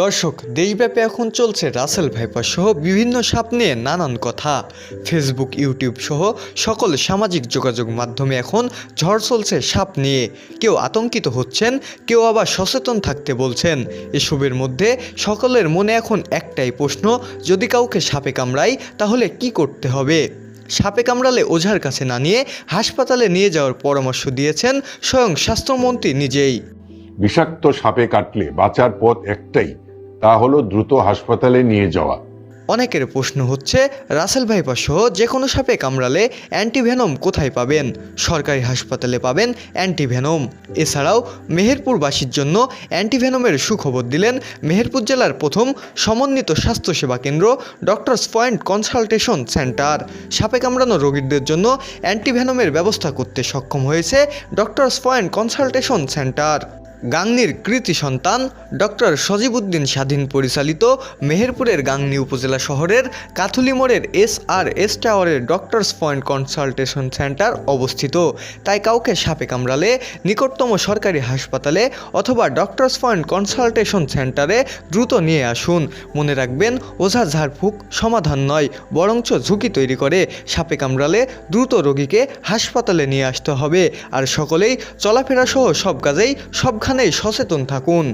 দর্শক, দেশব্যাপী এখন চলছে রাসেল ভাইপার সহ বিভিন্ন সাপ নিয়ে নানান কথা। ফেসবুক, ইউটিউব সহ সকল সামাজিক যোগাযোগ মাধ্যমে এখন ঝড় চলছে সাপ নিয়ে। কেউ আতঙ্কিত হচ্ছেন, কেউ আবার সচেতন থাকতে বলছেন। এসবের মধ্যে সকলের মনে এখন একটাই প্রশ্ন, যদি কাউকে সাপে কামড়ায় তাহলে কি করতে হবে? সাপে কামড়ালে ওঝার কাছে না নিয়ে হাসপাতালে নিয়ে যাওয়ার পরামর্শ দিয়েছেন স্বয়ং স্বাস্থ্যমন্ত্রী নিজেই। বিষাক্ত সাপে কাটলে বাঁচার পথ একটাই, তা হলো দ্রুত হাসপাতালে নিয়ে যাওয়া। অনেকের প্রশ্ন হচ্ছে, রাসেল ভাইপার সহ যে কোনো সাপে কামড়ালে অ্যান্টিভেনম কোথায় পাবেন? সরকারি হাসপাতালে পাবেন অ্যান্টিভেনম। এছাড়াও মেহেরপুরবাসীর জন্য অ্যান্টিভেনমের সুখবর দিলেন মেহেরপুর জেলার প্রথম সমন্বিত স্বাস্থ্যসেবা কেন্দ্র ডক্টরস পয়েন্ট কনসালটেশন সেন্টার। সাপে কামড়ানো রোগীদের জন্য অ্যান্টিভেনমের ব্যবস্থা করতে সক্ষম হয়েছে ডক্টরস পয়েন্ট কনসালটেশন সেন্টার। গাংনীর কৃতি সন্তান ডক্টর সজিবউদ্দিন স্বাধীন পরিচালিত মেহেরপুরের গাংনী উপজেলা শহরের কাথুলি মোড়ের SRS টাওয়ারের ডক্টরস পয়েন্ট কনসালটেশন সেন্টার অবস্থিত। তাই কাউকে সাপে কামড়ালে নিকটতম সরকারি হাসপাতালে অথবা ডক্টরস পয়েন্ট কনসালটেশন সেন্টারে দ্রুত নিয়ে আসুন। মনে রাখবেন, ওঝা ঝাড়ফুঁক সমাধান নয়, বরঞ্চ ঝুঁকি তৈরি করে। সাপে কামড়ালে দ্রুত রোগীকে হাসপাতালে নিয়ে আসতে হবে। আর সকলেই চলাফেরা সহ সব কাজেই সবখানেই সচেতন থাকুন।